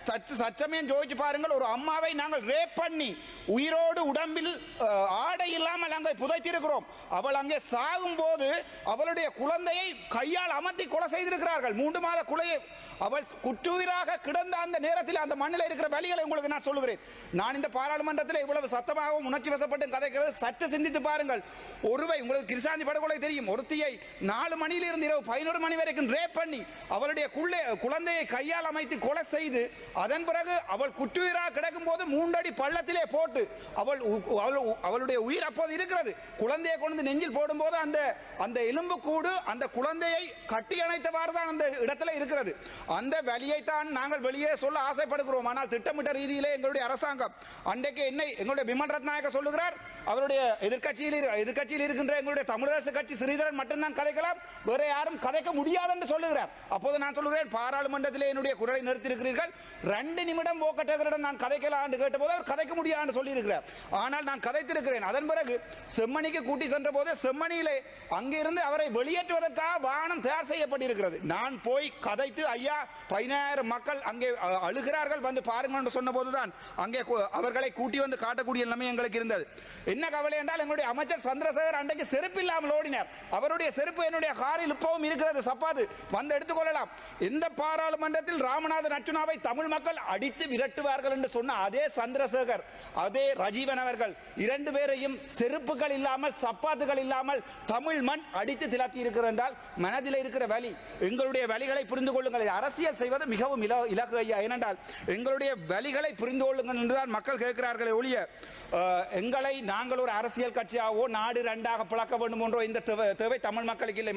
சச்சமயம் ஜோதிச்சு பாருங்கள், ஒரு அம்மாவை நாங்கள் ரேப் பண்ணி உயிரோடு உடம்பில் ஆடை இல்லாமல் அங்கே புதைத்திருக்கிறோம். அவள் அங்கே சாகும் போது அவளுடைய குழந்தையை கையால் அமர்த்தி கொலை செய்திருக்கிறார்கள். 3 மாத குலையை அவள் குற்றுயிராக கிடந்த அந்த நேரத்தில் அந்த மண்ணில் இருக்கிற வழிகளை உங்களுக்கு நான் சொல்லுகிறேன். நான் இந்த பாராளுமன்றத்தில் இவ்வளவு சத்தமாகவும் உணர்ச்சி வசப்பட்டு கதைக்கிறது சற்று சிந்தித்து பாருங்கள். ஒருவை உங்களுக்கு கிருஷாந்தி படுகொலை தெரியும். ஒருத்தியை 4 மணியிலிருந்து இரவு 11 மணி வரைக்கும் ரேப் பண்ணி அவளுடைய குழந்தையை கையால் அமைத்து கொலை செய்து அதன் பிறகு அவள் குற்றுயிராக கிடக்கும் போது 3 அடி பள்ளத்திலே போட்டு அவளுடைய உயிர் அப்போது இருக்கிறது. குழந்தையை கொண்டு நெஞ்சில் போடும்போது அந்த எலும்பு கூடு அந்த குழந்தையை கட்டி அணைத்தவாறு தான் அந்த இடத்துல இருக்கிறது. அந்த வழியை தான் நாங்கள் வெளியே சொல்ல ஆசைப்படுகிறோம். ஆனால் திட்டமிட்ட ரீதியிலே எங்களுடைய அரசாங்கம் அன்றைக்கு என்னை எங்களுடைய பிமன் ரத்நாயக்க சொல்லுகிறார், அவருடைய எதிர்கட்சியில் இருக்கின்ற எங்களுடைய தமிழரசு கட்சி ஸ்ரீதரன் மட்டும்தான் கதைக்கலாம், வேற யாரும் கதைக்க முடியாது என்று சொல்லுகிறார். அப்போது நான் சொல்லுகிறேன், பாராளுமன்றத்திலே என்னுடைய குரலை நிறுத்தியிருக்கிறீர்கள், 2 நிமிடம் ஓக்கட்டகரிடம் நான் கதைக்கலாம் என்று கேட்டபோது அவர் கதைக்க முடியாது என்று சொல்லியிருக்கிறார். ஆனால் நான் கதைத்திருக்கிறேன். அதன் பிறகு செம்மணிக்கு கூட்டி சென்ற போது செம்மணியிலே அங்கிருந்து அவரை வெளியேற்றுவதற்காக வாகனம் தயார் செய்யப்பட்டிருக்கிறது. நான் போய் கதைத்து, ஐயா 15000 மக்கள் அங்கே அழுகிறார்கள் வந்து பாருங்கள் என்று சொன்ன போதுதான் அங்கே அவர்களை கூட்டி வந்து காட்டக்கூடிய நிலைமை எங்களுக்கு இருந்தது. என்ன கவலை என்றால், எங்களுடைய அமைச்சர் சந்திரசேகர் அன்றைக்கு செருப்பு இல்லாமல் ஓடினார். அவருடைய செருப்பு என்னுடைய காரில் இப்பவும் இருக்கிறது, சப்பாது வந்து எடுத்துக்கொள்ளலாம். இந்த பாராளுமன்றத்தில் ராமநாதன் அர்ச்சுனாவை தமிழ் மக்கள் அடித்து விரட்டுவார்கள் என்று சொன்ன அதே சந்திரசேகர், அதே ரஜீவன் அவர்கள் 2 பேரையும் செருப்புகள் இல்லாமல் சப்பாத்துகள் இல்லாமல் தமிழ் மண் அடித்து திலத்தி இருக்கிறார் என்றால் மனதில் இருக்கிற வலி. எங்களுடைய வலிகளை புரிந்து கொள்ளுங்கள். அரசியல் செய்வது மிகவும் இலக்கு ஐயா. ஏனென்றால் எங்களுடைய வலிகளை புரிந்து கொள்ளுங்கள் என்றுதான் மக்கள் கேட்கிறார்களே ஒழிய எங்களை நாங்கள் ஒரு அரசியல் கட்சியாகவோ நாடு 2ஆக பிளக்க வேண்டும் என்றோ இந்த தேவை தமிழ் மக்களுக்கு இல்லை.